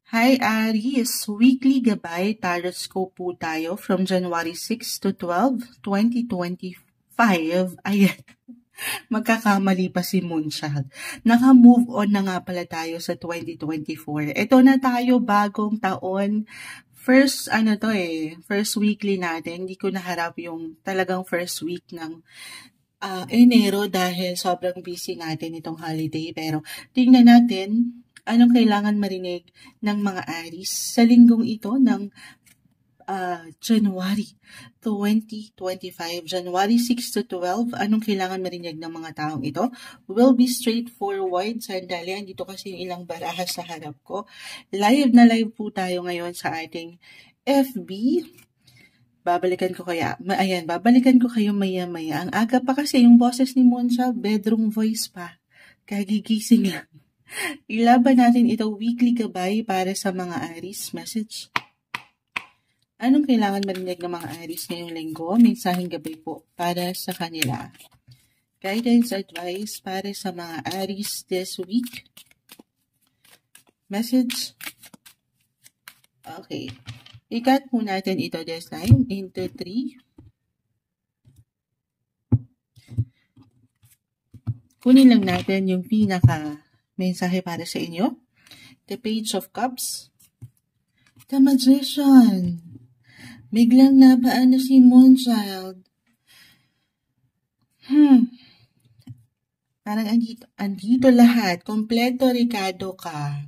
Hi Aries, weekly gabay tarot po tayo from January 6 to 12, 2025. Ayan, magkakamali pa si Moonchild. Naka-move on na nga pala tayo sa 2024. Ito na tayo, bagong taon. First weekly natin. Hindi ko naharap yung talagang first week ng Enero dahil sobrang busy natin itong holiday. Pero tingnan natin anong kailangan marinig ng mga Aries sa linggong ito ng January 2025. January 6 to 12, anong kailangan marinig ng mga taong ito? Will be straightforward. Sandali, andito kasi yung ilang baraha sa harap ko. Live na live po tayo ngayon sa ating FB. Babalikan ko kayo maya-maya. Ang aga pa kasi yung boses ni Moonchild, bedroom voice pa. Kagigising lang. Ilaban natin ito weekly gabay para sa mga Aries. Message. Anong kailangan marinig ng mga Aries ngayong linggo? Mensaheng gabay po para sa kanila. Guidance, advice para sa mga Aries this week. Message. Okay. I-cut po natin ito this time into 3. Kunin lang natin yung mensahe para sa inyo. The Page of Cups. The Magician. Biglang napaano si Moonchild. Parang andito lahat. Kompleto, Ricardo ka.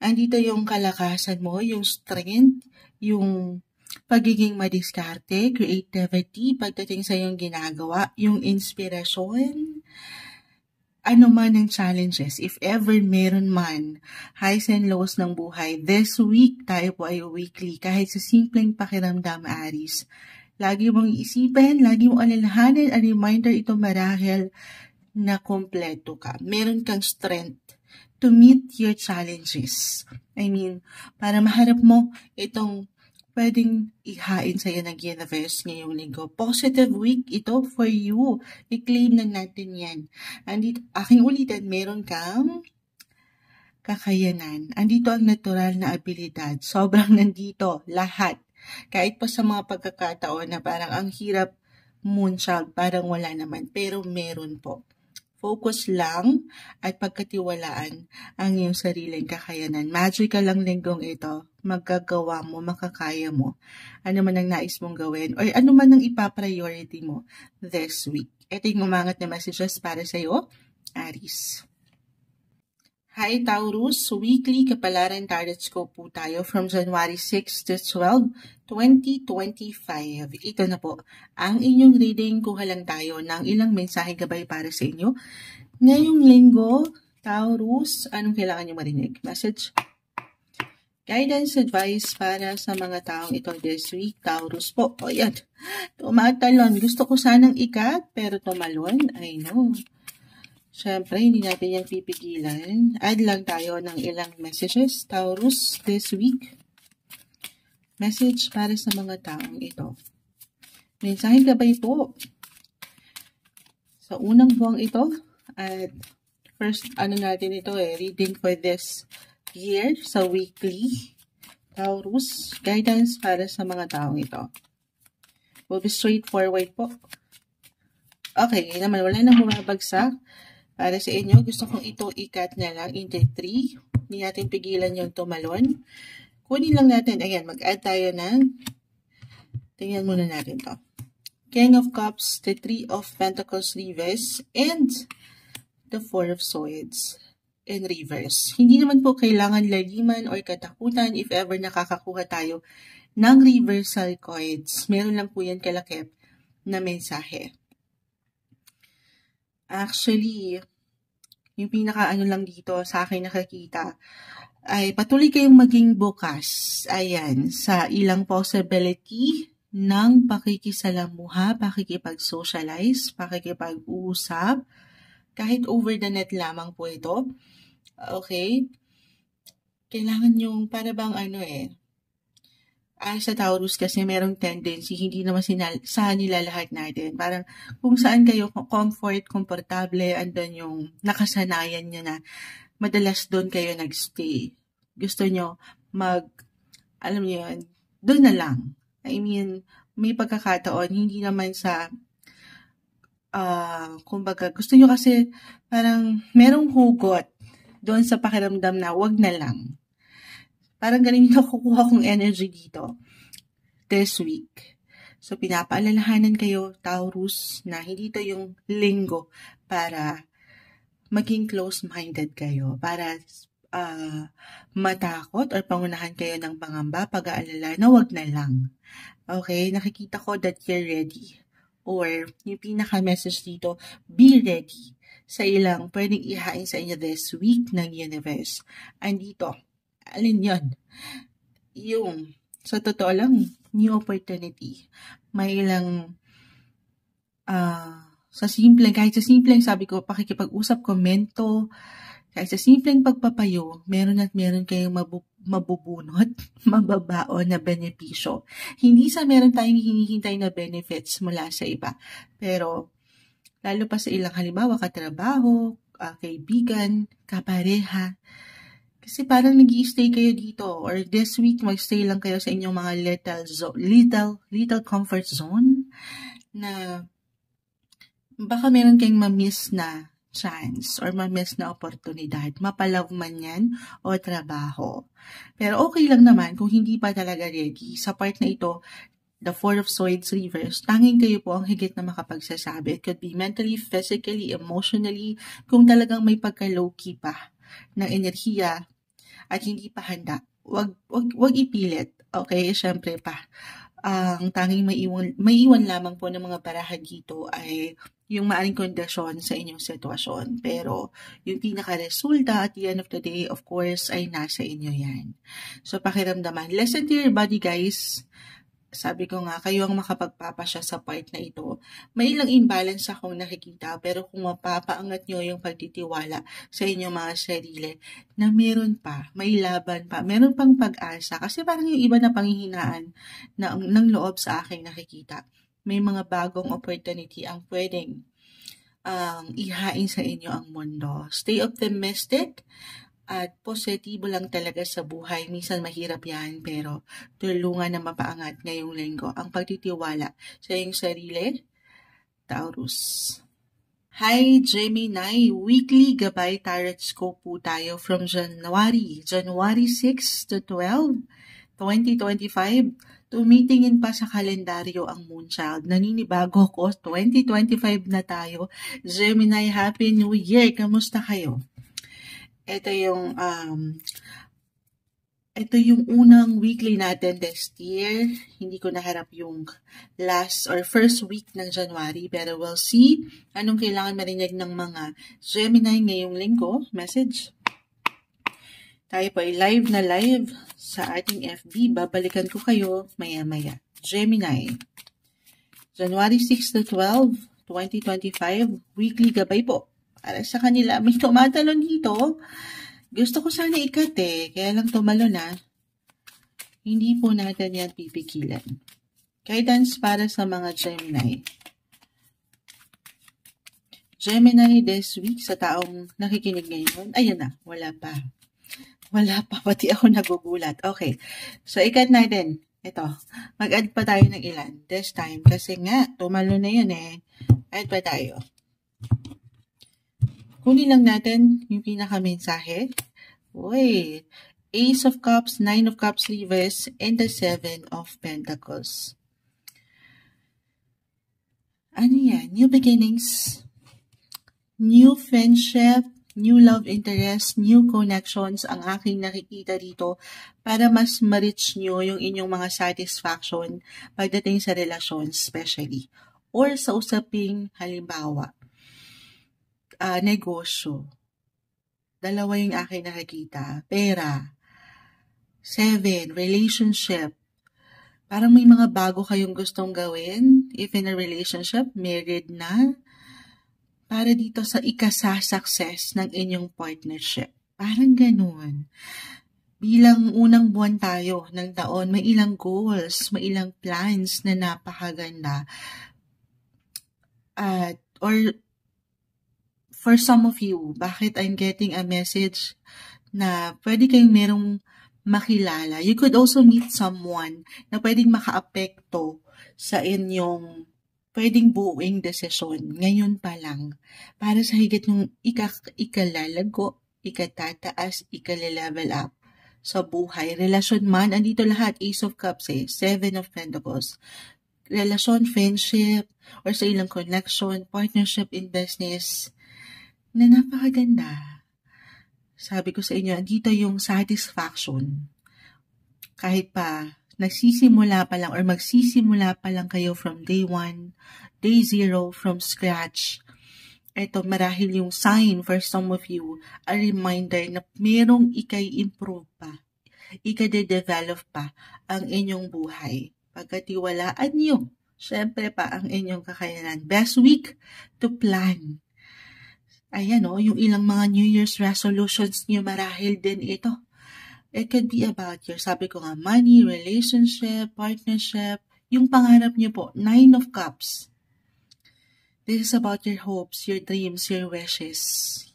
Andito yung kalakasan mo, yung strength, yung pagiging madiskarte, creativity, pagdating sa yung ginagawa, yung inspirasyon, ano man ang challenges, if ever meron man, highs and lows ng buhay, this week tayo po ay weekly, kahit sa simpleng pakiramdam, Aries. Lagi mong isipin, lagi mong alalahanin, a reminder ito marahil na kompleto ka. Meron kang strength to meet your challenges. Para maharap mo itong pwedeng ihain sa'yo ng universe ngayong linggo. Positive week ito for you. I-claim na natin yan. Andito, aking ulitin, meron kang kakayanan. Andito ang natural na abilidad. Sobrang nandito, lahat. Kahit pa sa mga pagkakataon na parang ang hirap, Moonchild, parang wala naman. Pero meron po. Focus lang at pagkatiwalaan ang iyong sariling kakayanan. Magical ang linggong ito. Magagawa mo, makakaya mo. Ano man ang nais mong gawin o ano man ang ipapriority mo this week. Ito yung umangat na messages para sa iyo, Aries. Hi Taurus, weekly kapalaran tarot po tayo from January 6 to 12, 2025. Ito na po, ang inyong reading. Kuha lang tayo ng ilang mensahe gabay para sa inyo. Ngayong linggo, Taurus, anong kailangan nyo marinig? Message. Guidance, advice para sa mga taong ito this week. Taurus po, o yan, tumatalon. Gusto ko sanang ikat, pero tumalon. I know. Siyempre, hindi natin yan pipigilan. Add lang tayo ng ilang messages. Taurus, this week. Message para sa mga taong ito. Mensaheng gabay po. Sa unang buwang ito. At first, natin ito reading for this year sa weekly. Taurus, guidance para sa mga taong ito. Will be straightforward po. Okay, naman, wala nang bumabagsak. Para sa inyo, gusto kong ito i-cut na lang into 3. Hindi natin pigilan yung tumalon. Kunin lang natin, ayan, mag-add tayo ng, tingnan muna natin to. King of Cups, the 3 of Pentacles reverse, and the 4 of Swords in reverse. Hindi naman po kailangan laliman or katakutan if ever nakakakuha tayo ng reversal cards. Meron lang po yan kalakip na mensahe. Actually, yung pinaka-ano lang dito sa akin nakakita ay patuloy kayong maging bukas. Ayan, sa ilang possibility ng pakikisalamuha, pakikipag-socialize, pakikipag-usap, kahit over the net lamang po ito. Okay? Kailangan yung para bang sa Taurus kasi merong tendency, hindi naman sa nila lahat natin. Parang kung saan kayo komportable, andun yung nakasanayan nyo na madalas doon kayo nagstay. Gusto nyo alam niyo yun, doon na lang. I mean, may pagkakataon, hindi naman sa, kumbaga, gusto nyo kasi parang merong hugot doon sa pakiramdam na wag na lang. Parang ganun yung nakukuha kong energy dito this week. So, pinapaalalahanan kayo, Taurus, na hindi ito yung linggo para maging close-minded kayo, para matakot or pangunahan kayo ng pangamba, pag-aalala na wag na lang. Okay? Nakikita ko that you're ready. Or, yung pinaka-message dito, be ready sa ilang pwedeng ihain sa inyo this week ng universe. Andito, alin yon? Yung, sa totoo lang, new opportunity. May ilang, kahit sa simpleng, sabi ko, pakikipag-usap, komento, kahit sa simpleng pagpapayo, meron kayong mabubunot, mababaon na benepisyo. Hindi sa meron tayong hinihintay na benefits mula sa iba. Pero, lalo pa sa ilang halimbawa, katrabaho, kaibigan, kapareha. Kasi parang nag-i-stay kayo dito or this week mag-stay lang kayo sa inyong mga little comfort zone na baka meron kayong ma-miss na chance or ma-miss na oportunidad, mapalove man yan o trabaho. Pero okay lang naman kung hindi pa talaga ready. Sa part na ito, the Four of Swords reverse, tanging kayo po ang higit na makapagsasabi. It could be mentally, physically, emotionally, kung talagang may pagka-low-key pa ng enerhiya at hindi pa handa. Wag ipilit. Okay, syempre pa. Ang tanging may iwan lamang po ng mga barahan dito ay yung maaring kondisyon sa inyong sitwasyon. Pero yung pinaka-resulta at the end of the day, of course, ay nasa inyo yan. So, pakiramdaman. Listen to your body, guys. Sabi ko nga, kayo ang makapagpapasya sa part na ito. May ilang imbalance akong nakikita, pero kung mapapaangat nyo yung pagtitiwala sa inyong mga sarili, na meron pa, may laban pa, meron pang pag-asa. Kasi parang yung iba na panghihinaan ng loob sa aking nakikita. May mga bagong opportunity ang pwedeng ihain sa inyo ang mundo. Stay optimistic. At positibo lang talaga sa buhay. Minsan mahirap yan, pero tulungan na mapaangat ngayong linggo ang pagtitiwala sa iyong sarili, Taurus. Hi, Gemini! Weekly Gabay Tarot Scope po tayo from January 6 to 12, 2025. Tumitingin pa sa kalendaryo ang Moonchild. Naninibago ko, 2025 na tayo. Gemini, Happy New Year! Kamusta kayo? Ito yung unang weekly natin this year. Hindi ko naharap yung last or first week ng January, pero we'll see anong kailangan marinig ng mga Gemini ngayong linggo. Message. Tayo po ay live sa ating FB. Babalikan ko kayo maya-maya. Gemini. January 6 to 12, 2025. Weekly gabay po. Para sa kanila, may tumatalon dito. Gusto ko sana ikat kaya lang tumalo na. Hindi po natin yan pipigilan. Guidance para sa mga Gemini. Gemini this week sa taong nakikinig ngayon. Ayun na, wala pa. Pati ako nagugulat. Okay, so ikat natin. Ito, mag-add pa tayo ng ilan this time. Kasi nga, tumalo na yun Add pa tayo. Kunin lang natin yung pinaka-mensahe. Uy, Ace of Cups, Nine of Cups reverse, and the Seven of Pentacles. Ano yan? New beginnings, new friendship, new love interest, new connections ang aking nakikita dito para mas ma-reach nyo yung inyong mga satisfaction pagdating sa relasyon especially. Or sa usaping halimbawa, negosyo. Dalawa yung aking nakikita. Pera. 7, relationship. Parang may mga bago kayong gustong gawin. If in a relationship, married na. Para dito sa ikasa-success ng inyong partnership. Parang ganun. Bilang unang buwan tayo ng taon, may ilang goals, may ilang plans na napakaganda. Or for some of you, bakit I'm getting a message na pwede kayong merong makilala. You could also meet someone na pwedeng makaapekto sa inyong pwedeng buuing desisyon ngayon pa lang para sa higit ng ikalalago, ikatataas, ikale-level up sa buhay. Relasyon man, andito lahat, Ace of Cups Seven of Pentacles. Relasyon, friendship, or sa ilang connection, partnership in business, na napakaganda. Sabi ko sa inyo, andito yung satisfaction. Kahit pa nagsisimula pa lang or magsisimula pa lang kayo from day 1, day 0, from scratch. Ito marahil yung sign for some of you, a reminder na merong ikay-improve pa, ikade-develop pa ang inyong buhay. Pagkatiwalaan nyo, syempre pa ang inyong kakayanan. Best week to plan. Ayan yung ilang mga New Year's resolutions nyo marahil din ito. It could be about your, sabi ko nga, money, relationship, partnership, yung pangarap nyo po, 9 of Cups. This is about your hopes, your dreams, your wishes,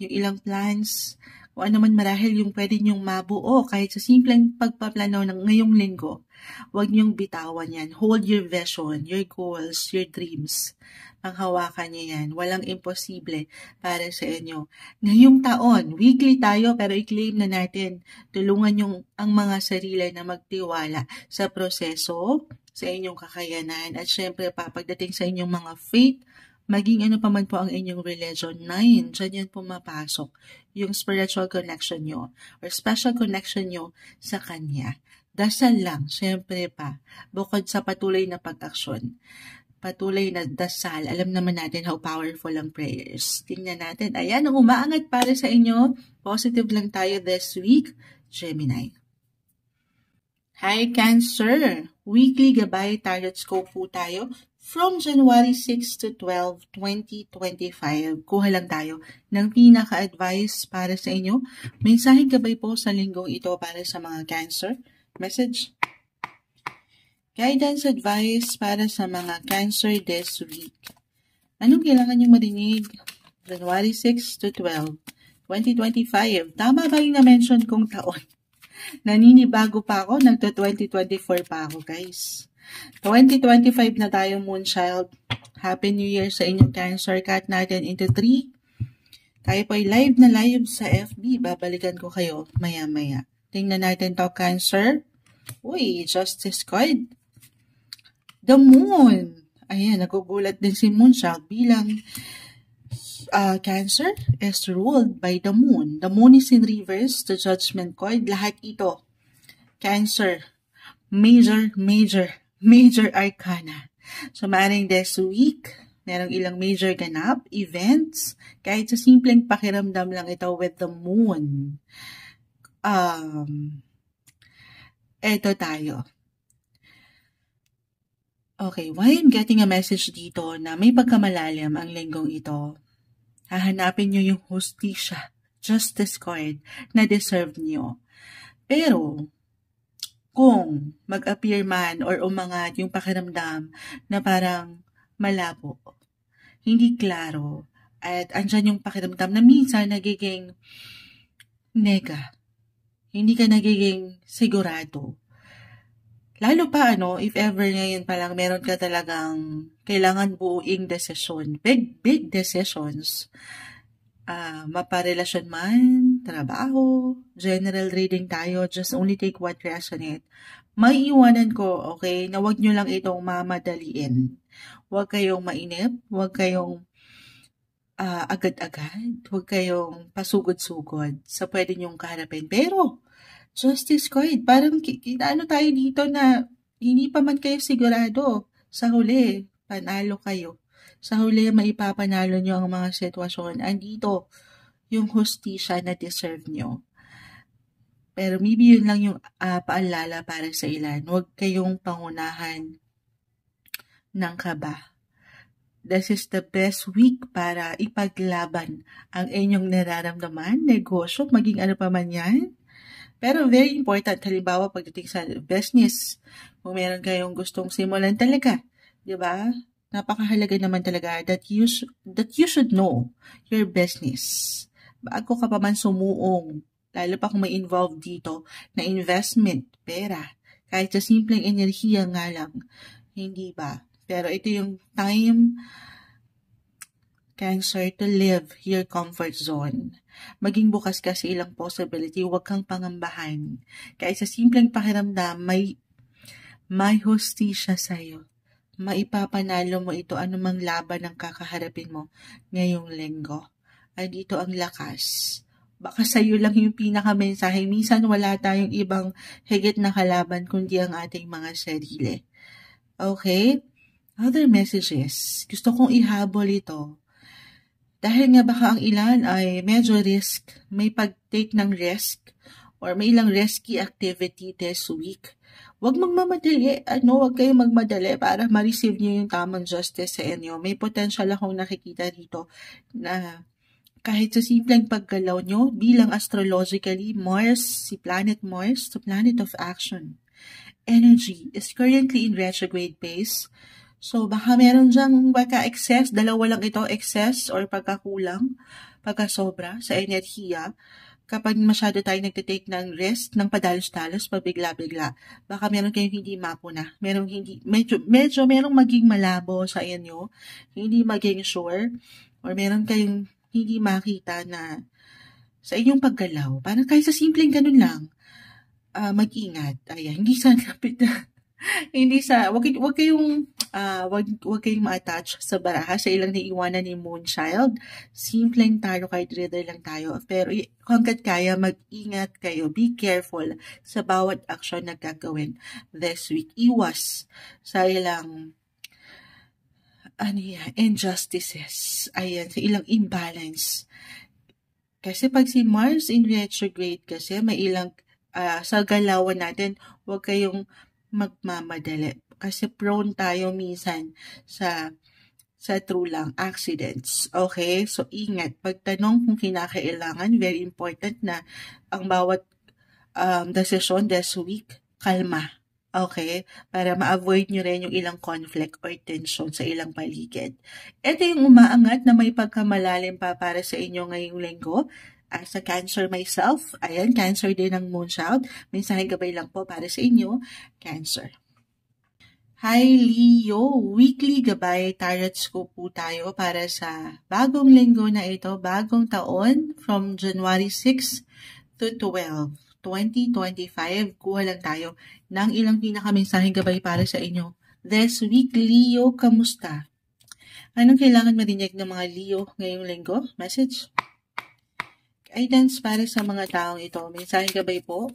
yung ilang plans, kung ano man marahil yung pwede nyong mabuo kahit sa simpleng pagpaplano ng ngayong linggo. Huwag nyong bitawan yan. Hold your vision, your goals, your dreams. Panghawakan nyo yan. Walang imposible para sa inyo. Ngayong taon, weekly tayo pero i-claim na natin. Tulungan yung ang mga sarili na magtiwala sa proseso, sa inyong kakayanan, at syempre pagdating sa inyong mga faith, maging ano pa man po ang inyong religion, 9, dyan yan pumapasok yung spiritual connection nyo or special connection nyo sa Kanya. Dasal lang, syempre pa, bukod sa patuloy na pag-aksyon. Patuloy na dasal, alam naman natin how powerful ang prayers. Tingnan natin, ayan, ang umaangat para sa inyo. Positive lang tayo this week, Gemini. Hi, Cancer! Weekly Gabay Tarot Scope po tayo. From January 6 to 12, 2025, kuha lang tayo ng pinaka-advice para sa inyo. Mensaheng gabay po sa linggong ito para sa mga Cancer. Message. Guidance advice para sa mga Cancer this week. Anong kailangan nyo marinig? January 6 to 12, 2025. Tama ba yung na-mention kong taon? Naninibago pa ako, nagto-2024 pa ako, guys. 2025 na tayo, Moonchild. Happy New Year sa inyong Cancer. Cut natin into 3. Tayo po ay live na live sa FB. Babalikan ko kayo maya-maya. Tingnan natin to, Cancer. Uy, Justice card. The Moon. Ayan, nagugulat din si Moonchild bilang Cancer is ruled by the Moon. The Moon is in reverse, the Judgment card. Lahat ito, Cancer, major arcana. So, maaaring this week, merong ilang major ganap, events, kahit sa simpleng pakiramdam lang ito with the Moon. Eto tayo. Okay, why I'm getting a message dito na may pagkamalalim ang linggong ito. Hahanapin nyo yung hustisya, justice card, na deserve nyo. Pero, kung mag-appear man or umangat yung pakiramdam na parang malabo, hindi klaro, at andyan yung pakiramdam na minsan nagiging nega, hindi ka nagiging sigurado. Lalo pa if ever ngayon pa lang meron ka talagang kailangan buuing desisyon, big decisions, maparelasyon man, trabaho, general reading tayo, just only take what resonate. May iwanan ko, okay, na wag nyo lang itong mamadaliin. Huwag kayong mainip, huwag kayong agad-agad, huwag kayong pasugod-sugod sa pwede nyong kaharapin. Pero, Justice card, parang tayo dito na hindi pa man kayo sigurado. Sa huli, panalo kayo. Sa huli, maipapanalo nyo ang mga sitwasyon. Andito yung hustisya na deserve nyo. Pero maybe yun lang yung paalala para sa ilan. Huwag kayong pangunahan ng kaba. This is the best week para ipaglaban ang inyong nararamdaman, negosyo, maging ano pa man yan. Pero very important, halimbawa pagdating sa business, kung meron kayong gustong simulan talaga, di ba? Napakahalaga naman talaga that you should know your business. Bago ka pa man sumuong, Lalo pa kung may involved dito na investment, pera. Kahit sa simpleng enerhiya nga lang. Hindi ba? Pero ito yung time, Cancer, to live your comfort zone. Maging bukas ka sa ilang possibility, huwag kang pangambahan. Kahit sa simpleng pakiramdam, may hustisya sa'yo. Maipapanalo mo ito anumang laban ang kakaharapin mo ngayong linggo. Ay dito ang lakas. Baka sa'yo lang yung pinakamensahe. Minsan wala tayong ibang higit na kalaban kundi ang ating mga sarili. Okay? Other messages. Gusto kong ihabol ito. Dahil nga baka ang ilan ay medyo risk, may pag-take ng risk, or may ilang risky activity this week. Huwag magmamadali, huwag kayong magmadali para ma-receive niyo yung tamang justice sa inyo. May potential akong nakikita dito na kahit sa simpleng paggalaw nyo, bilang astrologically, Mars, si planet Mars, the planet of action, energy, is currently in retrograde phase. So, baka meron dyang excess, dalawa lang ito, excess or pagkakulang, pagkasobra sa enerhiya. Kapag masyado tayo nagtitake ng risk, ng padalos-dalos, pabigla-bigla, baka meron kayong hindi mapuna. Medyo merong maging malabo sa inyo, hindi maging sure, or meron kayong hindi makita na sa inyong paggalaw. Parang kahit sa simpleng ganun lang, mag-ingat. Ayan, hindi sa kapit na. Wag kayong ma-attach sa baraha sa ilang naiiwanan ni Moonchild. Simpleng tarot card reader lang tayo. Pero hanggat kaya, mag-ingat kayo. Be careful sa bawat action na gagawin this week. Iwas sa ilang injustices. Ayan, sa ilang imbalance. Kasi pag si Mars in retrograde kasi, may ilang sa galawan natin, huwag kayong magmamadali. Kasi prone tayo minsan sa true lang, accidents. Okay? So, ingat. Pagtanong kung kinakailangan, very important na ang bawat desisyon this week, kalma. Okay? Para ma-avoid nyo rin yung ilang conflict or tension sa ilang paligid. Ito yung umaangat na may pagkamalalim pa para sa inyo ngayong linggo. As a Cancer myself, ayan, Cancer din ng Moonchild. Mensaheng gabay lang po para sa inyo, Cancer. Hi Leo, weekly gabay tarot scope po tayo para sa bagong linggo na ito, bagong taon from January 6 to 12, 2025. Kuha lang tayo ng ilang pinakamensaheng gabay para sa inyo. This week, Leo, kamusta? Anong kailangan marinig ng mga Leo ngayong linggo? Message? Guidance para sa mga taong ito. Mensaheng gabay po.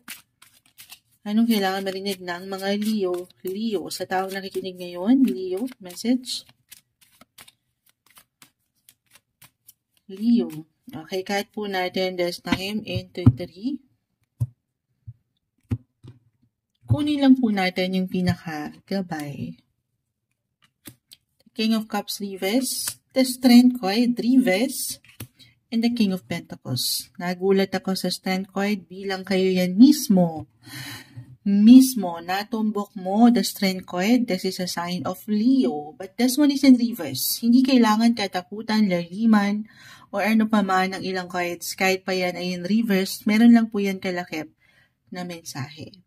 Anong kailangan marinig ng mga Leo? Leo, sa taong nakikinig ngayon, Leo, message. Leo. Okay, kahit po natin this time into 3. Kunin lang po natin yung pinaka-gabay. King of Cups reverse, the Strength card reverse, and the King of Pentacles. Nagulat ako sa Strength card bilang kayo yan mismo, natumbok mo the Strength card. This is a sign of Leo, but this one is in reverse. Hindi kailangan katakutan, laliman, or ano pa man ang ilang cards. Kahit pa yan ay in reverse, meron lang po yan kalakip na mensahe.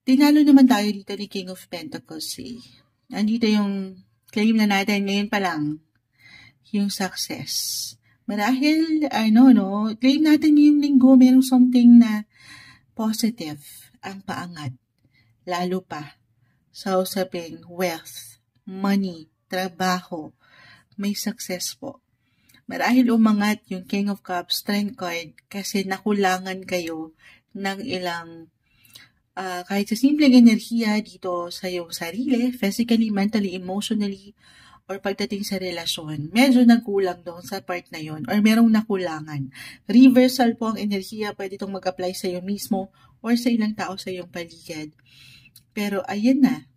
Tinalo naman tayo dito ni King of Pentacles. Andito yung claim na natin ngayon pa lang, yung success. Marahil, claim natin yung linggo, merong something na positive ang paangat. Lalo pa sa usaping wealth, money, trabaho, may success po. Marahil umangat yung King of Cups, Strength card, kasi nakulangan kayo ng ilang kahit sa simpleng enerhiya dito sa iyong sarili, physically, mentally, emotionally, or pagdating sa relasyon, medyo nagkulang doon sa part na yon or merong nakulangan. Reversal po ang enerhiya, pwede itong mag-apply sa iyo mismo or sa ilang tao sa iyong paligid. Pero ayan na,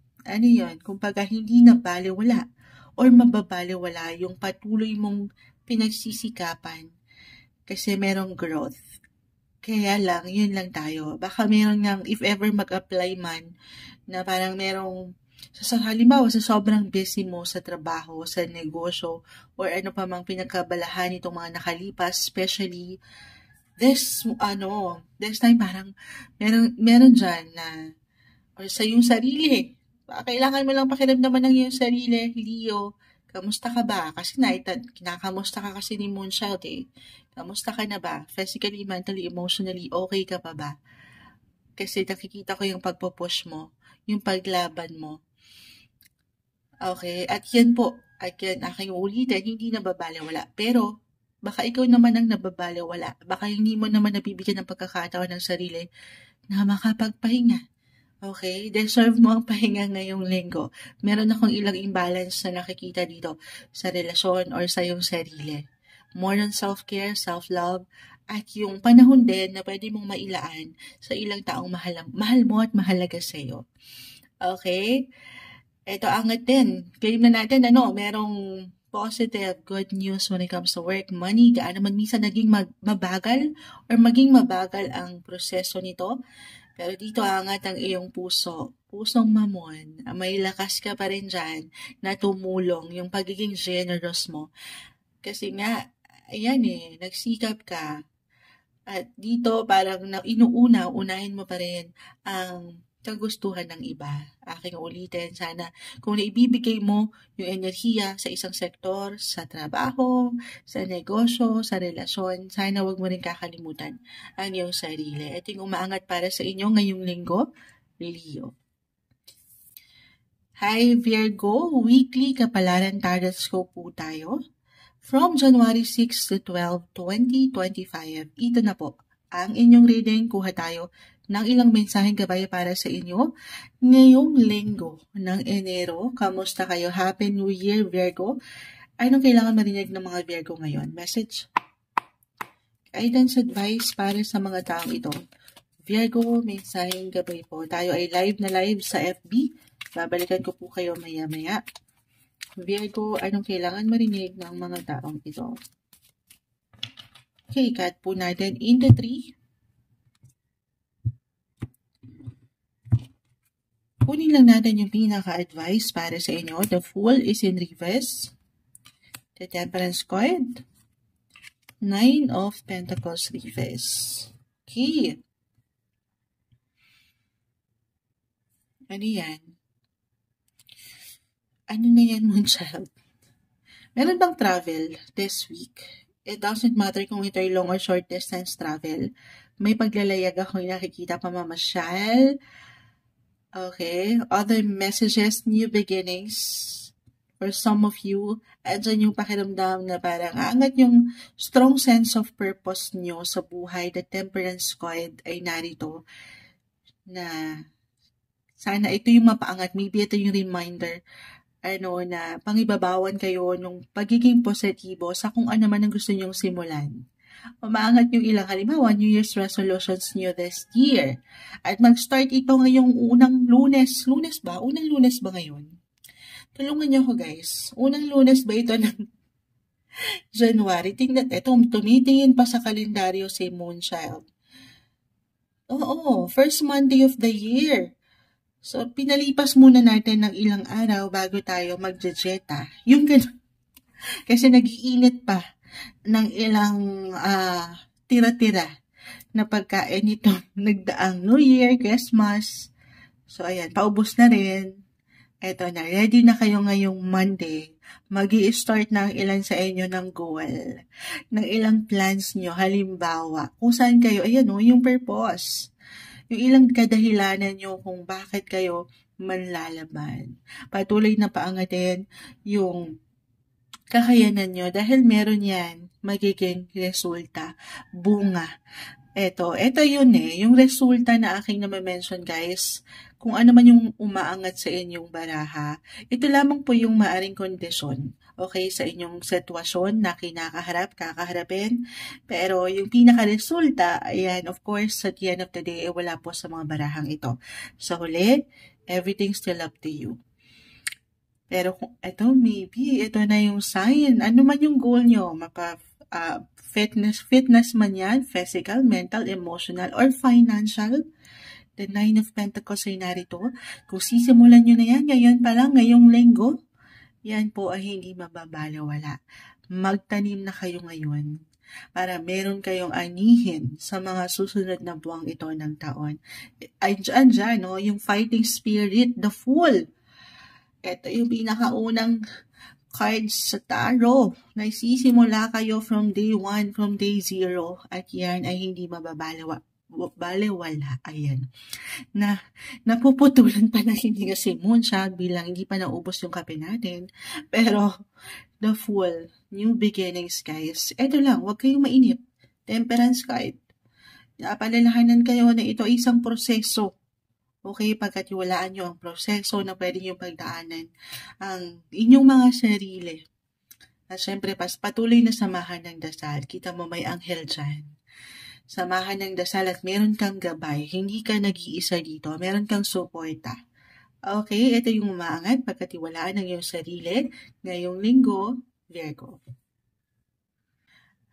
kumbaga hindi na baliwala or mababaliwala yung patuloy mong pinagsisikapan kasi merong growth. Kaya lang, yun lang tayo. Baka meron nga, if ever mag-apply man, na parang merong halimbawa, sa sobrang busy mo sa trabaho, sa negosyo, or ano pa mang pinagkabalahan itong mga nakalipas, especially this time parang meron dyan na, or sa yung sarili. Kailangan mo lang pakiramdaman ng iyong sarili, Leo. Kamusta ka ba? Kasi kinakamusta ka kasi ni Moonchild eh. Kamusta ka na ba? Physically, mentally, emotionally, okay ka pa ba? Kasi nakikita ko yung pagpo-push mo, yung paglaban mo. Okay, at yan po, again, aking ulitin, hindi nababalewala. Pero, baka ikaw naman ang nababalewala. Baka hindi mo naman nabibigyan ng pagkakataon ng sarili na makapagpahinga. Okay, deserve mo ang pahinga ngayong linggo. Meron akong ilang imbalance na nakikita dito sa relasyon or sa iyong sarili. More on self-care, self-love, at yung panahon din na pwede mong mailaan sa ilang taong mahal mo at mahalaga sa iyo. Okay? Ito angat din. Claim na natin, merong positive, good news when it comes to work, money. Gaano man minsan naging mabagal or maging mabagal ang proseso nito. Pero dito angat ang iyong puso. Pusong mamon. May lakas ka pa rin dyan na tumulong yung pagiging generous mo. Kasi nga, ayan nagsikap ka. At dito parang unahin mo pa rin ang kagustuhan ng iba. Aking ulitin, sana kung naibibigay mo yung enerhiya sa isang sektor, sa trabaho, sa negosyo, sa relasyon, sana wag mo rin kakalimutan ang iyong sarili. Ito yung umaangat para sa inyo ngayong linggo, Leo. Hi Virgo, weekly kapalaran tarot scope po tayo. From January 6 to 12, 2025, ito na po ang inyong reading. Kuha tayo ng ilang mensaheng gabay para sa inyo ngayong linggo ng Enero. Kamusta kayo? Happy New Year, Virgo. Anong kailangan marinig ng mga Virgo ngayon? Message, guidance, advice para sa mga taong ito. Virgo, mensaheng gabay po. Tayo ay live na live sa FB. Babalikan ko po kayo maya-maya. Virgo, anong kailangan marinig ng mga taong ito? Okay, cut po natin into 3. Kunin lang natin yung pinaka-advice para sa inyo. The Fool is in reverse. The Temperance card. 9 of Pentacles reverse. Okay. Ano yan? Ano na yan, Moonchild? Meron bang travel this week? It doesn't matter kung ito ay long or short distance travel. May paglalayag akong nakikita, pamamasyal. Okay. Other messages, new beginnings. For some of you, andyan yung pakiramdam na parang angat yung strong sense of purpose nyo sa buhay. The Temperance card ay narito na sana ito yung mapaangat. Maybe ito yung reminder na pangibabawan kayo nung pagiging positibo sa kung ano man ang gusto nyong simulan. Umaangat yung ilang halimbawa, New Year's resolutions nyo this year. At mag-start ito ngayong unang Lunes. Lunes ba? Unang Lunes ba ngayon? Tulungan niyo ako guys. Unang Lunes ba ito ng January? Tingnan, ito, tumitingin pa sa kalendaryo si Moonchild. Oo, first Monday of the year. So, pinalipas muna natin ng ilang araw bago tayo magje-jeta. Yung ganun. Kasi nag-iinit pa ng ilang tira-tira na pagkain nito. Nagdaang New Year, Christmas. So, ayan, paubos na rin. Eto na, ready na kayo ngayong Monday. Mag-i-start na ang ilan sa inyo ng goal. Ng ilang plans nyo. Halimbawa, kung saan kayo, ayan yung purpose. Yung ilang kadahilanan nyo kung bakit kayo manlalaban. Patuloy na paangatin yung kakayanan nyo dahil meron yan magiging resulta, bunga. Ito yun yung resulta na aking na-mention guys. Kung ano man yung umaangat sa inyong baraha, ito lamang po yung maaring kondisyon, okay, sa inyong sitwasyon na kakaharapin. Pero yung pinaka-resulta, ayan, of course, at the end of the day, wala po sa mga barahang ito. Sa huli, everything's still up to you. Pero kung maybe, ito na yung sign. Ano man yung goal nyo, fitness man yan, physical, mental, emotional, or financial. The 9 of Pentacles ay narito. Kung sisimulan nyo na yan, ngayon pa lang, ngayong linggo, yan po ay hindi mababalewala. Magtanim na kayo ngayon. para meron kayong anihin sa mga susunod na buwang ito ng taon. Ay, dyan, no? Yung fighting spirit, the Fool. Ito yung pinakaunang cards sa tarot. Nagsisimula kayo from day 1, from day 0, at yan ay hindi mababaliwala. Ayan. Napuputulan pa na hindi kasi moonshot bilang hindi pa naubos yung kape natin. Pero, the Fool, new beginnings guys. Ito lang, huwag kayong mainip. Temperance card. Napalalahanan kayo na ito isang proseso. Okay, pagkatiwalaan nyo ang proseso na pwede nyo pagdaanan ang inyong mga sarili. At syempre, patuloy na samahan ng dasal. Kita mo may anghel dyan. Samahan ng dasal at meron kang gabay. Hindi ka nag-iisa dito. Meron kang suporta. Okay, ito yung umaangat pagkatiwalaan ng iyong sarili ngayong linggo, Virgo.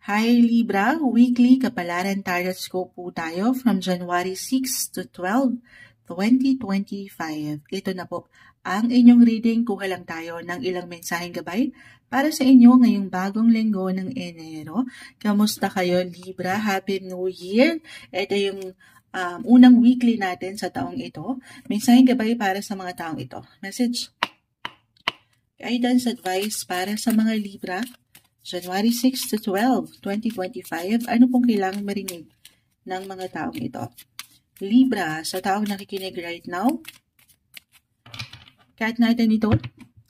Hi Libra, weekly kapalaran tarot scope po tayo from January 6 to 12, 2025. Ito na po ang inyong reading. Kuha lang tayo ng ilang mensaheng gabay para sa inyo ngayong bagong linggo ng Enero. Kamusta kayo Libra? Happy New Year! Ito yung unang weekly natin sa taong ito. Mensaheng gabay para sa mga taong ito. Message. Guidance advice para sa mga Libra. January 6 to 12, 2025. Ano pong kailangan marinig ng mga taong ito? Libra, sa taong nakikinig right now. Cut natin ito.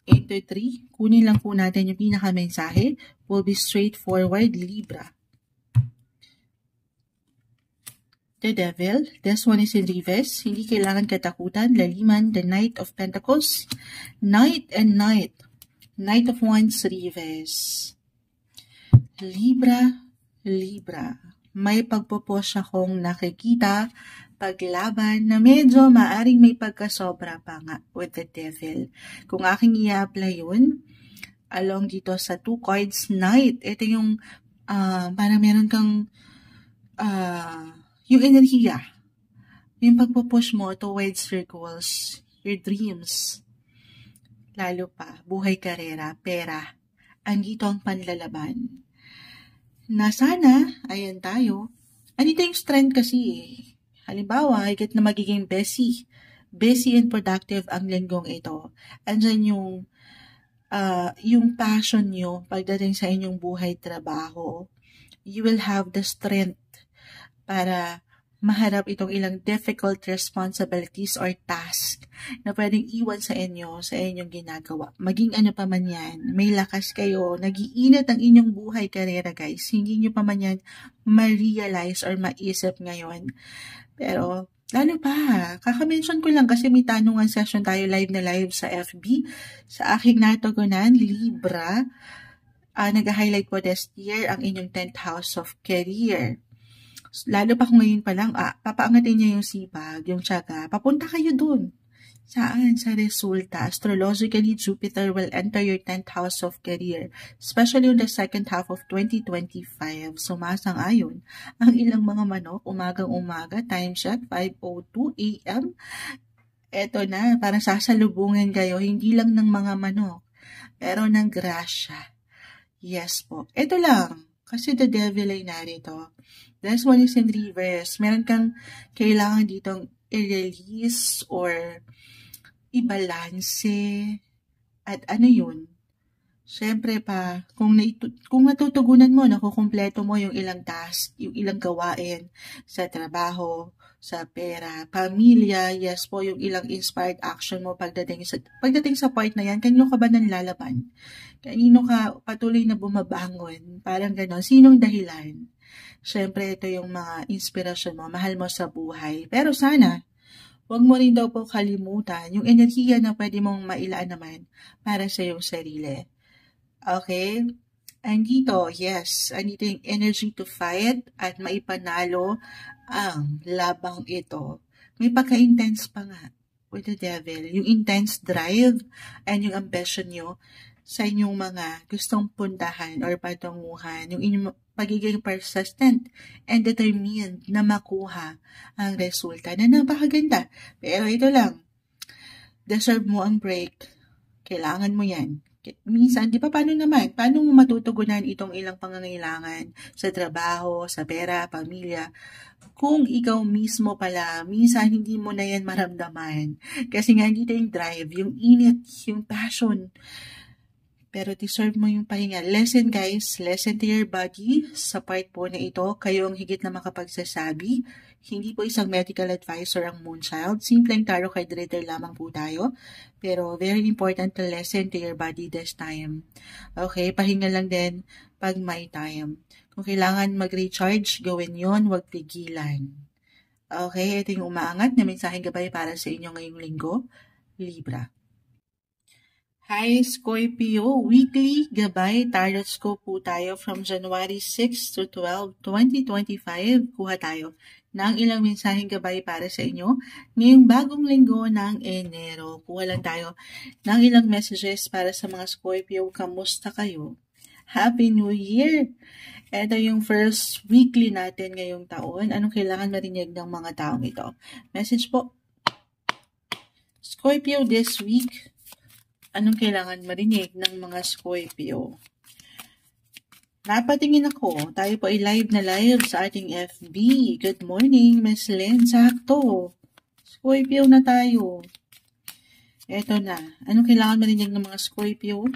8 to 3. Kunin lang po natin yung pinaka-mensahe. Will be straightforward, Libra. The Devil. This one is in reverse. Hindi kailangan katakutan. Laliman. The Knight of Pentacles. Knight and Knight. Knight of Wands reverse. Libra. Libra. May pagpupos akong nakikita, paglaban na medyo maaring may pagkasobra pa nga with the Devil. Kung aking i-apply yun, along dito sa 2 cards, Knight. Ito yung parang meron kang yung enerhiya. Yung pagpupush mo towards your goals, your dreams. Lalo pa, buhay, karera, pera. Andito ang panlalaban. Na sana, ayan tayo, andito yung strength kasi eh. Halimbawa, higit na magiging busy and productive ang linggong ito. Andyan yung passion nyo pagdating sa inyong buhay, trabaho. You will have the strength para maharap itong ilang difficult responsibilities or task na pwedeng iwan sa inyo, sa inyong ginagawa. Maging ano pa man yan, may lakas kayo, nag-iinit ang inyong buhay, karera guys. Hindi nyo pa man yan ma-realize or maisip ngayon. Pero, lalo pa, kaka-mention ko lang kasi may tanungan session tayo live na live sa FB. Sa aking natugunan, Libra, nag-highlight po this year ang inyong 10th house of career. Lalo pa kung ngayon pa lang, papaangatin niya yung sipag, yung tiyaga. Papunta kayo dun. Saan? Sa resulta. Astrologically, Jupiter will enter your 10th house of career, especially in the second half of 2025. Sumasang-ayon ang ilang mga manok, umagang-umaga, time check, 5:02 a.m. Eto na, parang sasalubungin kayo, hindi lang ng mga manok, pero ng grasya. Yes po. Ito lang, kasi the devil ay narito. This one is in reverse. Meron kang kailangan ditong i-release or i-balanse. At ano yun? Siyempre pa, kung natutugunan mo, nakukumpleto mo yung ilang task, yung ilang gawain sa trabaho, sa pera, pamilya, yes po, yung ilang inspired action mo pagdating sa part na yan, kanino ka ba nanlalaban? Kanino ka patuloy na bumabangon? Parang gano'n. Sinong dahilan? Siyempre, ito yung mga inspirasyon mo, mahal mo sa buhay. Pero sana, huwag mo rin daw po kalimutan yung enerhiya na pwede mong mailaan naman para sa iyong sarili. Okay? Andito, yes, andito yung energy to fight at maipanalo ang labang ito. May pagka-intense pa nga with the devil. Yung intense drive and yung ambition nyo sa inyong mga gustong puntahan or patunguhan. Yung inyong pagiging persistent and determined na makuha ang resulta na napakaganda. Pero ito lang, deserve mo ang break. Kailangan mo yan. Minsan, di ba, paano naman? Paano mo matutugunan itong ilang pangangailangan sa trabaho, sa pera, pamilya? Kung ikaw mismo pala, minsan hindi mo na yan maramdaman. Kasi nga, dito yung drive, yung init, yung passion. Pero deserve mo yung pahinga. Listen guys, listen to your body. Sa part po na ito, kayo ang higit na makapagsasabi. Hindi po isang medical advisor ang Moonchild. Simpleng tarot card reader lamang po tayo. Pero very important to listen to your body this time. Okay, pahinga lang din pag may time. Kung kailangan mag-recharge, gawin yon, huwag pigilan. Okay, ito yung umaangat na mensaheng gabay para sa inyo ngayong linggo, Libra. Hi Scorpio, weekly gabay tarot scope po tayo from January 6 to 12, 2025. Kuha tayo ng ilang mensaheng gabay para sa inyo ngayong bagong linggo ng Enero. Kuha lang tayo ng ilang messages para sa mga Scorpio. Kamusta kayo? Happy New Year! Ito yung first weekly natin ngayong taon. Anong kailangan marinig ng mga taong ito? Message po. Scorpio this week. Anong kailangan marinig ng mga Scorpio? Napatingin ako. Tayo po ay live na live sa ating FB. Good morning, Miss Len. Sakto. Scorpio na tayo. Eto na. Anong kailangan marinig ng mga Scorpio?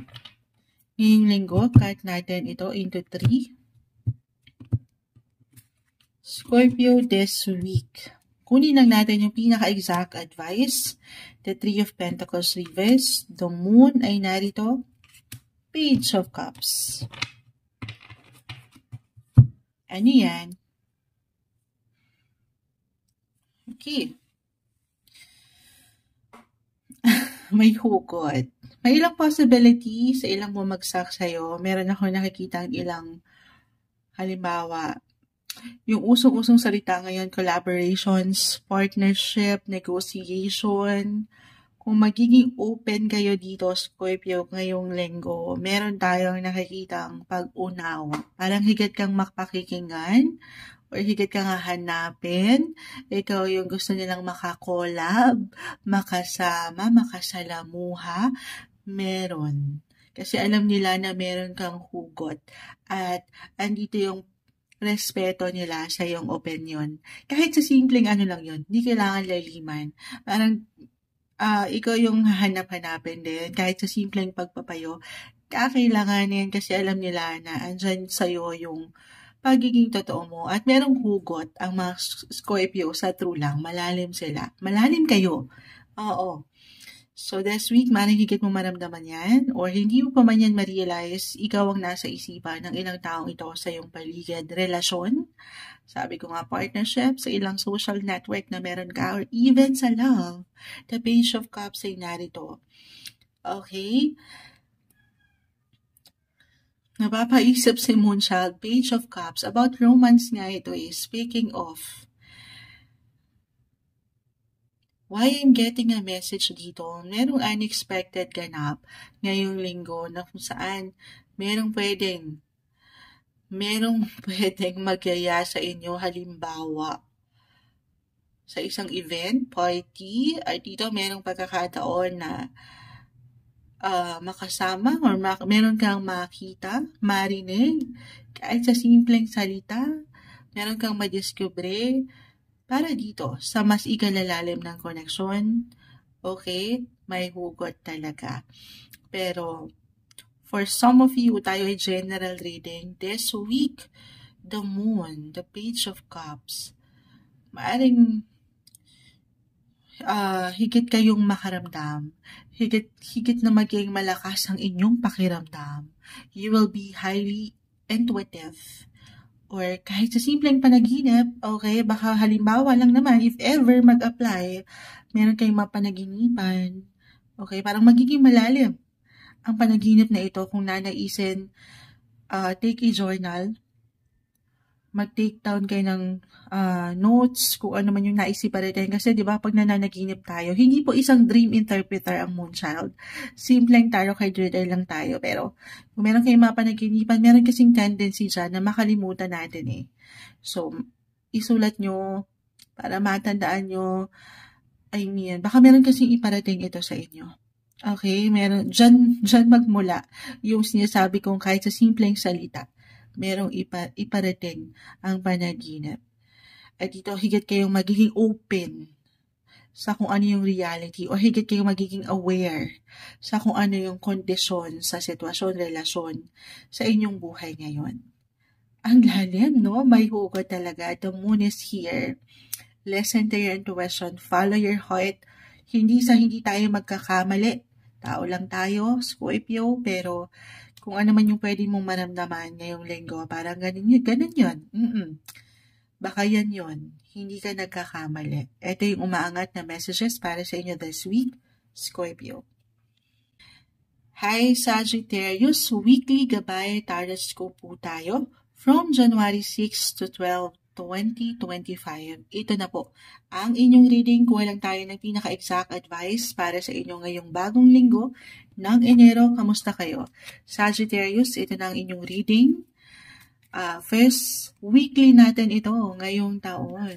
Ngayong linggo, cut natin ito into 3. Scorpio this week. Kunin lang natin yung pinaka-exact advice. The Three of Pentacles reverse. The Moon ay narito. Page of Cups. Ano yan? Okay. May hugot. May ilang possibility sa ilang bumagsak sa'yo. Meron ako nakikita ang ilang halimbawa. Yung usong-usong salita ngayon, collaborations, partnership, negotiation. Kung magiging open kayo dito, Scorpio, ngayong linggo, meron tayong nakikitang pag-unawa. Parang higit kang makapakinggan or higit kang hahanapin. Ikaw yung gusto nilang makakolab, makasama, makasalamuha. Meron. Kasi alam nila na meron kang hugot. At andito yung respeto nila sa iyong opinion. Kahit sa simpleng ano lang yun, hindi kailangan laliman. Parang ikaw yung hahanap-hanapin din. Kahit sa simpleng pagpapayo, kakailanganin kasi alam nila na andyan sa'yo yung pagiging totoo mo. At merong hugot ang mga Scorpio sa true lang. Malalim sila. Malalim kayo. Oo. So this week, maring higit mo maramdaman yan or hindi mo pa man yan ma-realize, ikaw ang nasa isipan ng ilang taong ito sa iyong paligid. Relasyon, sabi ko nga partnership, sa ilang social network na meron ka or even sa love. The Page of Cups ay narito. Okay? Napapaisip si Moonchild, Page of Cups, about romance nga ito eh. Speaking of, why I'm getting a message dito, merong unexpected ganap ngayong linggo na kung saan merong pwedeng magyaya sa inyo halimbawa sa isang event, party, at dito merong pagkakataon na makasama or meron kang makita, marinig, kahit sa simpleng salita, meron kang madiskubre, para dito, sa mas ikalalalim ng koneksyon, okay, may hugot talaga. Pero, for some of you, tayo ay general reading. This week, the Moon, the Page of Cups, maaring higit kayong makaramdam. Higit na maging malakas ang inyong pakiramdam. You will be highly intuitive. Or kahit sa simpleng panaginip, okay, baka halimbawa lang naman, if ever mag-apply, meron kayong mapanaginipan, okay, parang magiging malalim ang panaginip na ito kung nanaisin, take a journal, mag-take down kayo ng notes, kung ano man yung naisipan natin. Kasi di ba pag nananaginip tayo, hindi po isang dream interpreter ang Moonchild. Simpleng tarot card reader lang tayo. Pero kung meron kayong mapanaginipan, meron kasing tendency dyan na makalimutan natin eh. So, isulat nyo para matandaan nyo. I mean, baka meron kasing iparating ito sa inyo. Okay, meron diyan magmula yung sinasabi kong kahit sa simpleng salita, merong iparating ang panaginip. At dito higit kayong magiging open sa kung ano yung reality o higit kayong magiging aware sa kung ano yung kondisyon sa sitwasyon, relasyon sa inyong buhay ngayon. Ang lalim, no? May hugot talaga. The moon is here. Listen to your intuition. Follow your heart. Hindi tayo magkakamali. Tao lang tayo, Scorpio, pero kung ano man yung pwede mong maramdaman ngayong linggo, parang ganun yun. Baka yan yun. Hindi ka nagkakamali. Ito yung umaangat na messages para sa inyo this week, Scorpio. Hi, Sagittarius. Weekly Gabay Tarot po tayo from January 6 to 12, 2025. Ito na po ang inyong reading. Kuha lang tayo ng pinaka-exact advice para sa inyo ngayong bagong linggo ng Enero. Kamusta kayo? Sagittarius, ito na ang inyong reading. First weekly natin ito ngayong taon.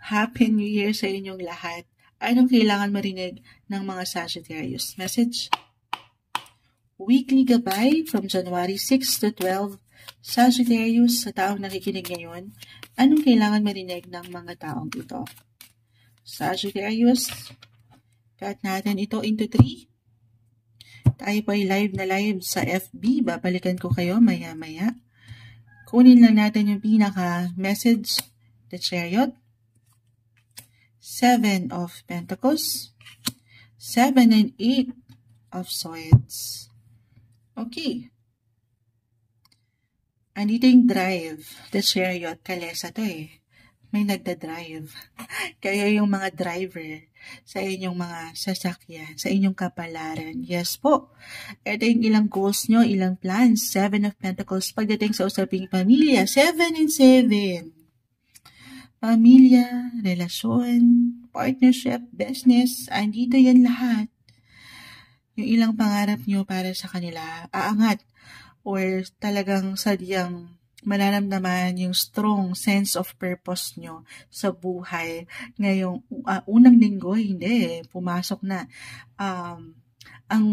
Happy New Year sa inyong lahat. Anong kailangan marinig ng mga Sagittarius? Message? Weekly gabay from January 6 to 12. Sagittarius, sa taong nakikinig ngayon, anong kailangan marinig ng mga taong ito? Sagittarius, cut natin ito into 3. Tayo po ay live na live sa FB. Babalikan ko kayo maya-maya. Kunin lang natin yung pinaka-message, the Chariot, 7 of Pentacles, 7 and 8 of Swords. Okay. Andito yung drive, the Chariot, kalesa to eh. May nagda-drive. Kaya yung mga driver sa inyong mga sasakyan, sa inyong kapalaran. Yes po. Ito yung ilang goals nyo, ilang plans. 7 of Pentacles pagdating sa usaping pamilya. 7 and 7. Pamilya, relasyon, partnership, business. Andito yan lahat. Yung ilang pangarap nyo para sa kanila, aangat. Or talagang sadyang mararamdaman yung strong sense of purpose nyo sa buhay ngayong unang linggo, hindi, pumasok na ang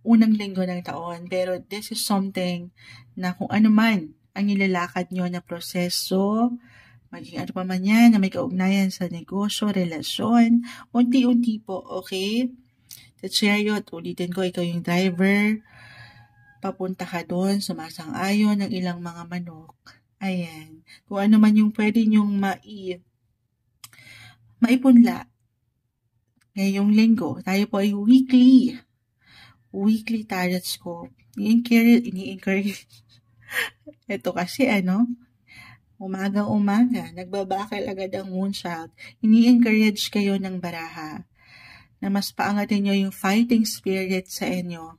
unang linggo ng taon. Pero this is something na kung ano man ang nilalakad nyo na proseso, maging ano pa man yan, na may kaugnayan sa negosyo, relasyon, unti-unti po, okay? The Chariot, ulitin ko, ikaw yung driver, papunta ka doon, sumasang-ayon ng ilang mga manok. Ayan. Kung ano man yung pwede nyong maipunla. Ngayong linggo, tayo po ay weekly tarot. Ini-encourage. Ito kasi umaga, nagbabakal agad ang moonchild. Ini-encourage kayo ng baraha na mas paangatin nyo yung fighting spirit sa inyo.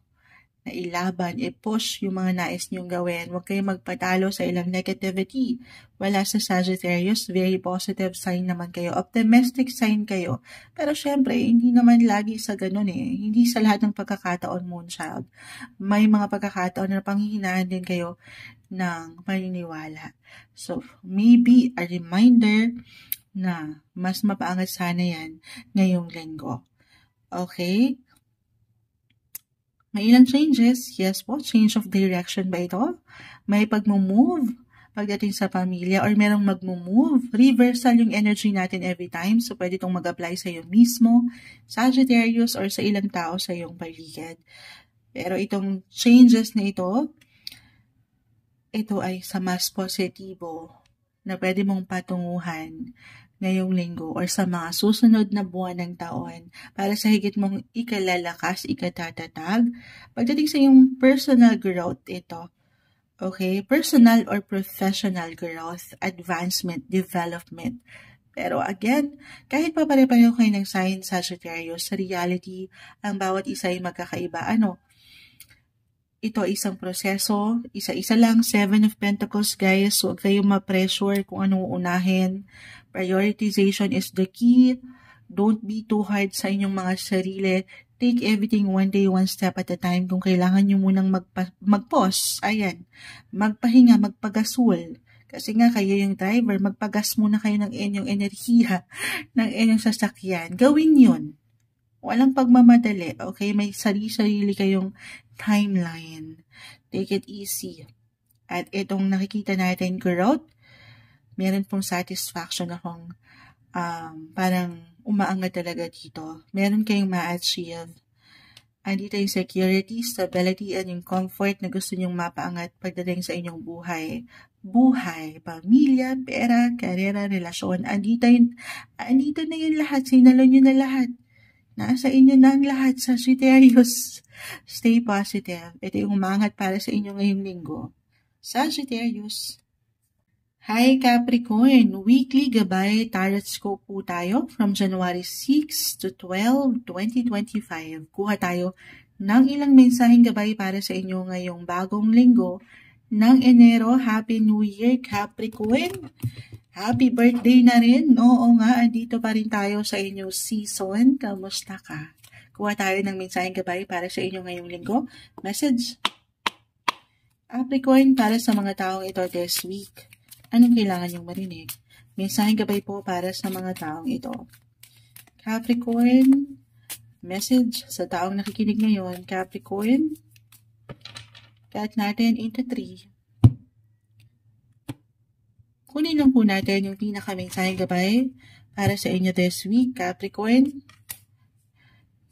Na ilaban, i-push yung mga nais nyong gawin. Huwag kayong magpatalo sa ilang negativity. Wala sa Sagittarius, very positive sign naman kayo. Optimistic sign kayo. Pero syempre, hindi naman lagi sa ganun eh. Hindi sa lahat ng pagkakataon, Moonchild. May mga pagkakataon na panghihinaan din kayo ng paniniwala. So, maybe a reminder na mas mapaangat sana yan ngayong linggo. Okay? May ilang changes. Yes po, change of direction ba ito? May pag-move pagdating sa pamilya or merong mag-move. Reversal yung energy natin every time. So, pwede itong mag-apply sa iyo mismo, Sagittarius, or sa ilang tao sa iyong paligid. Pero itong changes na ito ay sa mas positibo na pwede mong patunguhan ngayong linggo or sa mga susunod na buwan ng taon para sa higit mong ikalalakas, ikatatatag. Pagdating sa iyong personal growth ito, okay? Personal or professional growth, advancement, development. Pero again, kahit pa pare-pareho kayo ng sign Sagittarius, sa reality, ang bawat isa ay magkakaiba. Ito isang proseso, isa-isa lang, 7 of Pentacles, guys. Huwag kayong ma-pressure kung anong unahin. Prioritization is the key. Don't be too hard sa inyong mga sarili. Take everything one day, one step at a time. Kung kailangan nyo munang mag-pause, ayan, magpahinga, magpagasol. Kasi nga kayo yung driver, magpagas muna kayo ng inyong enerhiya, ng inyong sasakyan. Gawin yun. Walang pagmamadali, okay? May sarili-sarili kayong timeline. Take it easy. At itong nakikita natin growth, meron pong satisfaction akong parang umaangat talaga dito. Meron kayong ma-achieve. Andito yung security, stability, and yung comfort na gusto nyong mapaangat pagdating sa inyong buhay. Buhay, pamilya, pera, karera, relasyon. Andito na yung lahat. Sinalo nyo na lahat. Nasa inyo na ang lahat, Sagittarius. Stay positive. Ito yung umangat para sa inyo ngayong linggo. Sagittarius. Hi Capricorn! Weekly Gabay Tarot Scope po tayo from January 6 to 12, 2025. Kuha tayo ng ilang mensaheng gabay para sa inyo ngayong bagong linggo ng Enero. Happy New Year Capricorn! Happy birthday na rin! Oo nga, andito pa rin tayo sa inyong season. Kamusta ka? Kuha tayo ng mensaheng gabay para sa inyo ngayong linggo. Message! Capricorn, para sa mga taong ito this week. Anong kailangan niyong marinig? Mensaheng gabay po para sa mga taong ito. Capricorn, message sa taong nakikinig ngayon. Capricorn, cut natin into 3. Kunin lang po natin yung pinaka-mensaheng gabay para sa inyo this week. Capricorn,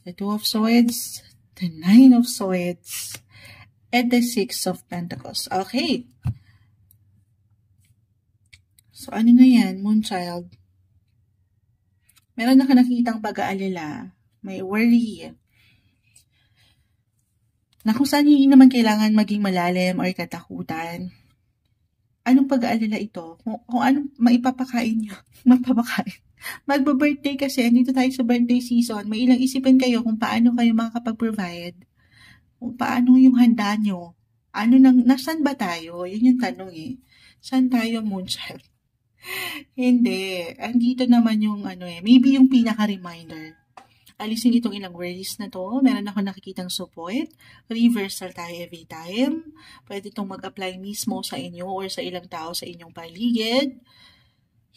the 2 of Swords, the 9 of Swords, and the 6 of Pentacles. Okay. So, ano na yan, Moonchild? Meron na ka nakitang pag-aalala. May worry. Na kung saan hindi naman kailangan maging malalim or katakutan. Anong pag-aalala ito? Kung anong maipapakain nyo. Mapapakain. Magbo-birthday kasi, andito tayo sa birthday season. May ilang isipin kayo kung paano kayo makakapag-provide. Kung paano yung handa nyo. Nasaan ba tayo? Yun yung tanong eh. Saan tayo, Moonchild? Hindi. Andito naman yung maybe yung pinaka-reminder. Alisin itong ilang worries na to. Meron ako nakikitang support. Reversal tayo every time. Pwede itong mag-apply mismo sa inyo or sa ilang tao sa inyong paligid.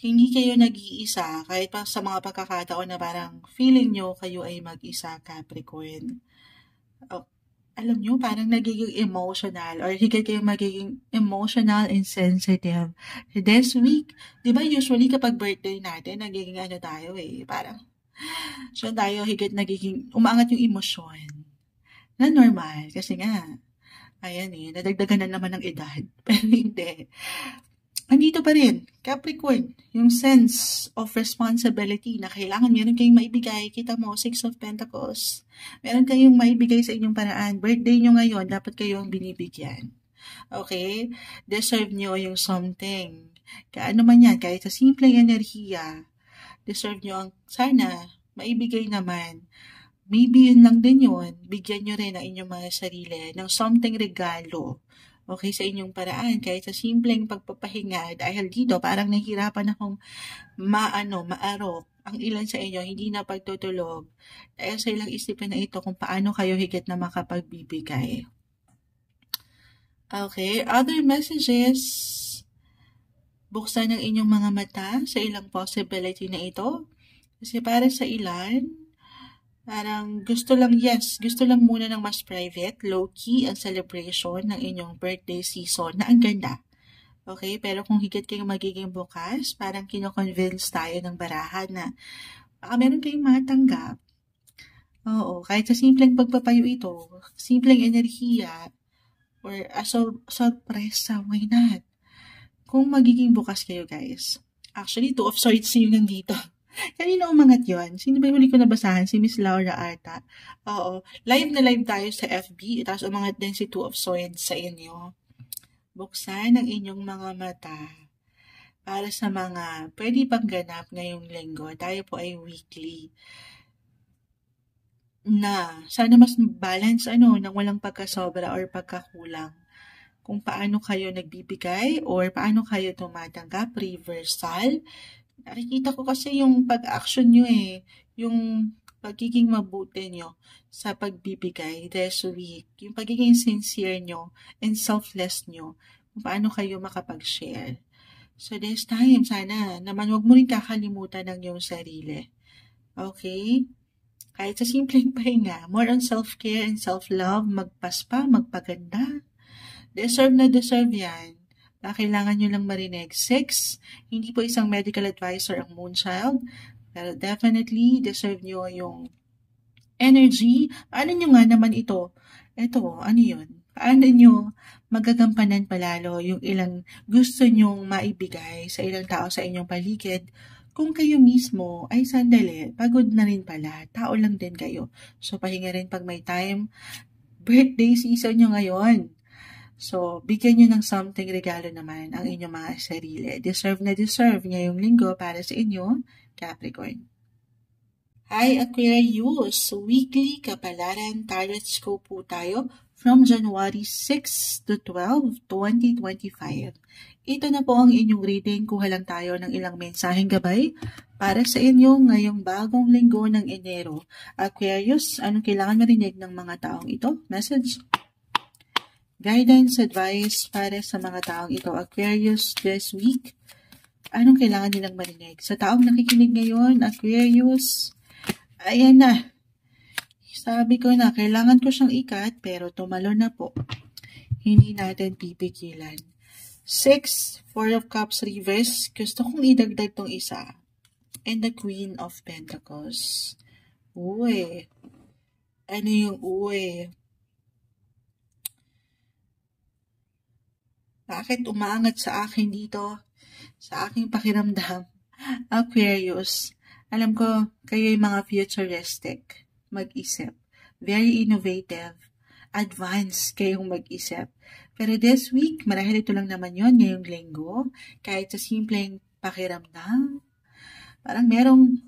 Hindi kayo nag-iisa kahit pa sa mga pagkakataon na parang feeling nyo kayo ay mag-isa, Capricorn. Alam nyo, parang nagiging emotional or higit kayo magiging emotional and sensitive. This week, di ba usually kapag birthday natin, nagiging tayo parang, so tayo higit nagiging, umaangat yung emosyon. Na normal, kasi nga, ayan nadagdagan na naman ng edad. Pero hindi. Andito pa rin, Capricorn, yung sense of responsibility na kailangan meron kayong maibigay. Kita mo, 6 of Pentacles. Meron kayong maibigay sa inyong paraan. Birthday nyo ngayon, dapat kayong binibigyan. Okay? Deserve nyo yung something. Kaano man yan, kahit sa simpleng enerhiya, deserve nyo ang sana maibigay naman. Maybe yun lang din yun. Bigyan nyo rin ang inyong mga sarili ng something regalo. Okay, sa inyong paraan, kahit sa simpleng pagpapahinga, dahil dito parang nahihirapan akong maarok ang ilan sa inyo, hindi na pagtutulog, dahil sa ilang isipin na ito kung paano kayo higit na makapagbibigay. Okay, other messages, buksan ang inyong mga mata sa ilang possibility na ito, kasi para sa ilan, parang gusto lang muna ng mas private, low-key ang celebration ng inyong birthday season na ang ganda. Okay? Pero kung higit kayong magiging bukas, parang kino-convince tayo ng barahan na baka meron kayong matanggap. Oo, kahit sa simpleng pagpapayo ito, simpleng enerhiya, or a sorpresa, why not? Kung magiging bukas kayo, guys. Actually, 2 of Swords yung nandito. Kanina umangat yun. Sino ba yung huli ko nabasahan? Si Miss Laura ata. Oo. Live na live tayo sa FB. Tapos umangat din si 2 of Swords sa inyo. Buksan ang inyong mga mata. Para sa mga pwede pang ganap ngayong linggo. Tayo po ay weekly. Na sana mas balance nang walang pagkasobra or pagkakulang. Kung paano kayo nagbibigay or paano kayo tumatanggap. Reversal. Nakikita ko kasi yung pag-action nyo yung pagiging mabuti nyo sa pagbibigay this week, yung pagiging sincere nyo and selfless nyo, kung paano kayo makapag-share. So this time, sana naman wag mo rin kakalimutan ng iyong sarili. Okay? Kahit sa simpleng pahinga, more on self-care and self-love, magpaspa, magpaganda. Deserve na deserve yan. Kailangan nyo lang marinig. 6, hindi po isang medical advisor ang Moonchild, pero definitely deserve nyo yung energy. Paano nyo nga naman ito? Ito, ano yun? Paano nyo magagampanan palalo yung ilang gusto nyong maibigay sa ilang tao sa inyong paligid kung kayo mismo ay sandali, pagod na rin pala, tao lang din kayo. So, pahinga rin pag may time. Birthday season nyo ngayon. So, bigyan nyo ng something regalo naman ang inyong mga sarili. Deserve na deserve ngayong linggo para sa inyo, Capricorn. Hi Aquarius! Weekly Kapalaran Tarot po tayo from January 6 to 12, 2025. Ito na po ang inyong reading. Kuha lang tayo ng ilang mensaheng gabay para sa inyo ngayong bagong linggo ng Enero. Aquarius, anong kailangan marinig ng mga taong ito? Message. Guidance, advice para sa mga taong ito. Aquarius, this week, anong kailangan nilang marinig? Sa taong nakikinig ngayon, Aquarius, ayan na. Sabi ko na, kailangan ko siyang ikat, pero tumalo na po. Hindi natin pipigilan. 6, 4 of Cups reverse. Gusto kong idagdag tong isa. And the Queen of Pentacles. Uy. Ano yung uy? Bakit umaangat sa akin dito? Sa aking pakiramdam. Aquarius, alam ko, kayo yung mga futuristic. Mag-isip. Very innovative. Advanced kayong mag-isip. Pero this week, marahil ito lang naman yon ngayong linggo. Kahit sa simpleng pakiramdam. Parang merong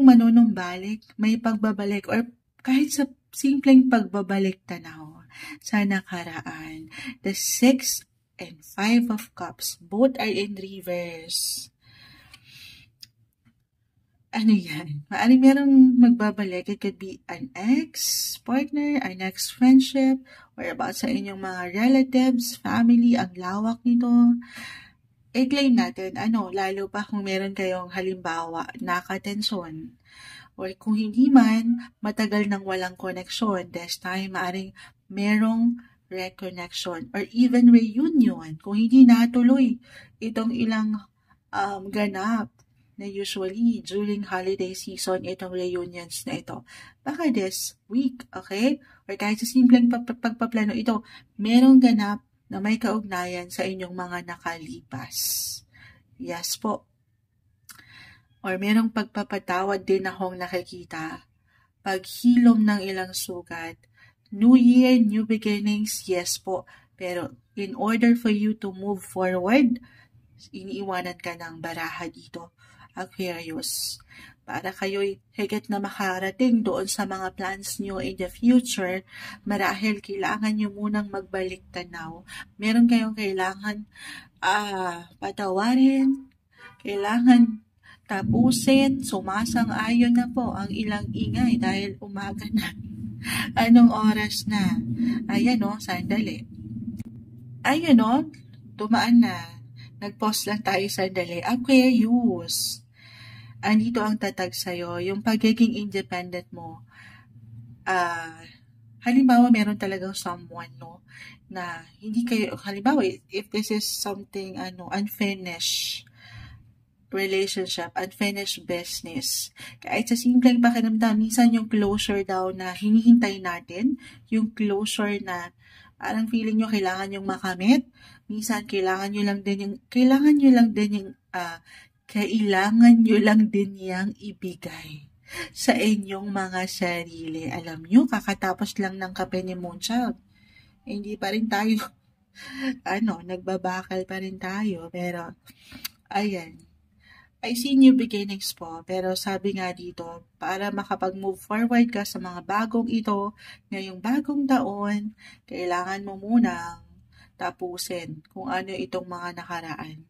manunumbalik, may pagbabalik, or kahit sa simpleng pagbabalik tanaw sa nakaraan. The 6 and 5 of Cups, both are in reverse. Ano yan? Maaring merong magbabalik. It could be an ex-partner, an ex-friendship, or about sa inyong mga relatives, family, ang lawak nito. I-claim natin, lalo pa kung meron kayong halimbawa, nakatensyon. Or kung hindi man, matagal nang walang koneksyon. This time, maaring merong reconnection or even reunion. Kung hindi natuloy itong ilang ganap na usually during holiday season itong reunions na ito. Baka this week, okay? Or kahit sa simpleng pagpaplano ito, merong ganap na may kaugnayan sa inyong mga nakalipas. Yes po. Or merong pagpapatawad din akong nakikita. Paghilom ng ilang sugat. New Year, new beginnings, yes po. Pero in order for you to move forward, iniiwanan ka ng baraha dito, Aquarius. Para kayo'y higit na makarating doon sa mga plans nyo in the future, marahil kailangan nyo munang magbalik tanaw. Meron kayong kailangan patawarin, kailangan tapusin, sumasang-ayon na po ang ilang ingay dahil umaga na. Anong oras na? Ayan sandali. Ayun tumaan na. Nag-pause lang tayo sandali. Aquarius, andito ang tatag sa'yo, yung pagiging independent mo. Halimbawa, meron talagang someone, na hindi kayo, halimbawa, if this is something, unfinished relationship, unfinished business. Kahit sa simpleng pakiramdam, minsan yung closure daw na hinihintay natin, yung closure na parang feeling nyo kailangan yung makamit, minsan kailangan nyo lang din yang ibigay sa inyong mga sarili. Alam nyo, kakatapos lang ng kape ni Moonchild. Hindi pa rin tayo, nagbabakal pa rin tayo. Pero, ayan. I see new beginnings po, pero sabi nga dito, para makapag-move forward ka sa mga bagong ito, ngayong bagong taon, kailangan mo munang tapusin kung ano itong mga nakaraan.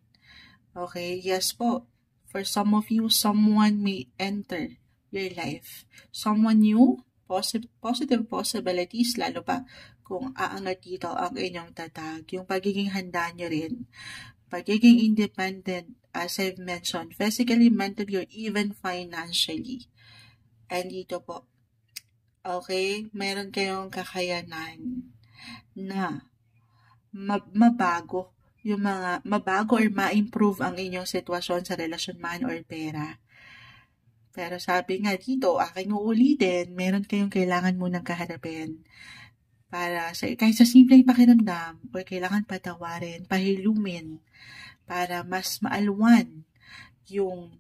Okay, yes po. For some of you, someone may enter your life. Someone new, positive possibilities, lalo pa kung aangat dito ang inyong tatag. Yung pagiging handa nyo rin. Pagiging independent, as I've mentioned, physically, mentally, or even financially. andito po. Okay? Meron kayong kakayanan na mabago or ma-improve ang inyong sitwasyon sa relasyon man or pera. Pero sabi nga dito, aking uulitin, meron kayong kailangan munang kaharapin para kahit sa simpleng pakiramdam or kailangan patawarin, pahilumin para mas maalwan yung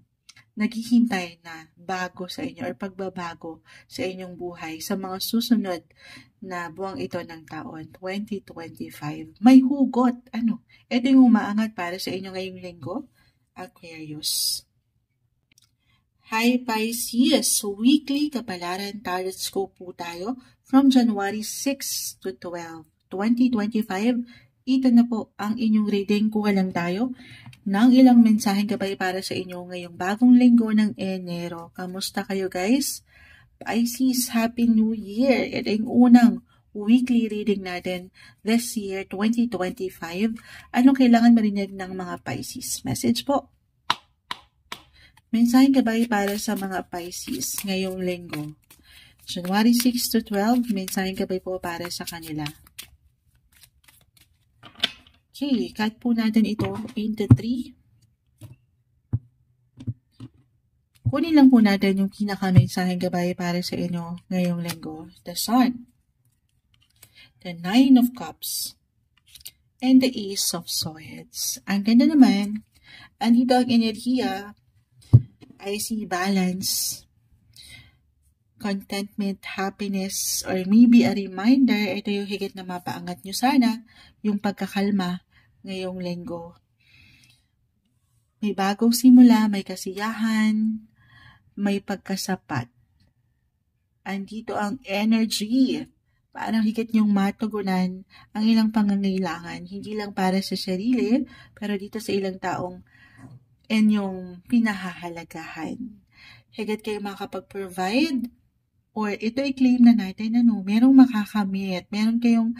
naghihintay na bago sa inyo or pagbabago sa inyong buhay sa mga susunod na buwang ito ng taon, 2025. May hugot. Ito yung umaangat para sa inyo ngayong linggo, Aquarius. Hi Pisces! Weekly Kapalaran Tarot Scope po tayo from January 6 to 12, 2025. Ito na po ang inyong reading. Kuha lang tayo ng ilang mensaheng gabay para sa inyo ngayong bagong linggo ng Enero. Kamusta kayo guys? Pisces, Happy New Year! Ito yung unang weekly reading natin this year, 2025. Anong kailangan marinig ng mga Pisces? Message po. Mensaheng gabay para sa mga Pisces ngayong linggo. January 6 to 12, mensaheng gabay po para sa kanila. Okay, cut po natin ito into 3. Kunin lang po natin yung pinaka-mensaheng gabay para sa inyo ngayong linggo. The Sun, the Nine of Cups, and the Ace of Swords. Ang ganda naman, andito ang enerhiya, I see balance, contentment, happiness, or maybe a reminder, ito yung higit na mapaangat nyo sana, yung pagkakalma ngayong linggo. May bagong simula, may kasiyahan, may pagkasapat. Andito ang energy. Parang higit nyong matugunan ang ilang pangangailangan. Hindi lang para sa sarili, pero dito sa ilang taong inyong pinahahalagahan. Higit kayo makapag-provide, or ito i-claim na natin, merong makakamit, meron kayong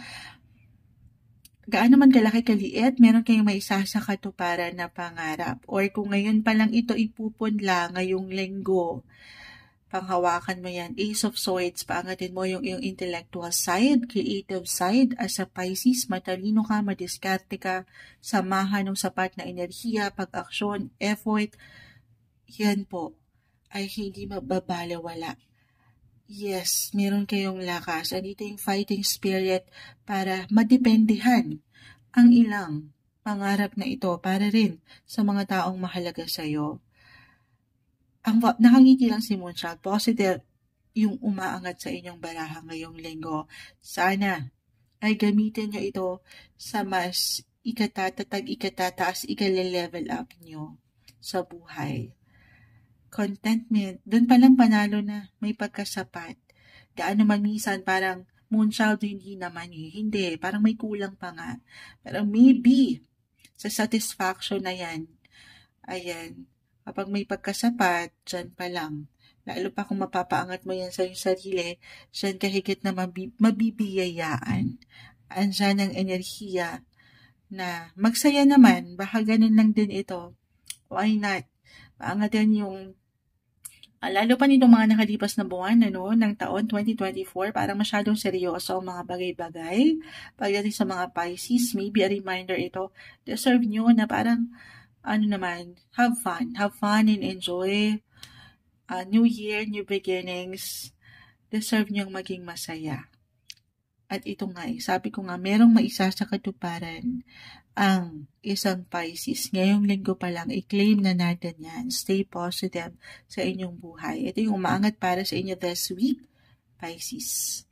gaano man kalaki kaliit, meron kayong maisasakatuparan na pangarap. Or kung ngayon pa lang ito ipupunla ngayong linggo, panghawakan mo yan. Ace of Swords, paangatin mo yung iyong intellectual side, creative side. As a Pisces, matalino ka, madiskarte ka, samahan ng sapat na enerhiya, pag-aksyon, effort. Yan po ay hindi mababalewala. Yes, meron kayong lakas. Andito yung fighting spirit para madependihan ang ilang pangarap na ito para rin sa mga taong mahalaga sa iyo. Ang nakangiti lang si Moonchild, positive yung umaangat sa inyong baraha ngayong linggo. Sana ay gamitin nyo ito sa mas ikatataas, ikale-level up nyo sa buhay. Contentment, doon palang panalo na, may pagkasapat. Gaano man minsan parang Moonchild hindi naman hindi, parang may kulang pa nga. Pero maybe, sa satisfaction na yan, ayan, kapag may pagkasapat, dyan pa lang. Lalo pa kung mapapaangat mo yan sa iyong sarili, dyan kahigit na mabibiyayaan. Andyan ang enerhiya na magsaya naman, baka ganun lang din ito. Why not? Paangatin yung lalo pa nitong mga nakalipas na buwan ng taon 2024, parang masyadong seryoso ang mga bagay-bagay. Pagdating sa mga Pisces, maybe a reminder ito, deserve nyo na parang, have fun and enjoy. New year, new beginnings, deserve nyong maging masaya. At ito nga, sabi ko nga, merong maisa sa katuparan ang isang Pisces. Ngayong linggo pa lang, i-claim na natin yan. Stay positive sa inyong buhay. Ito yung umaangat para sa inyo this week, Pisces.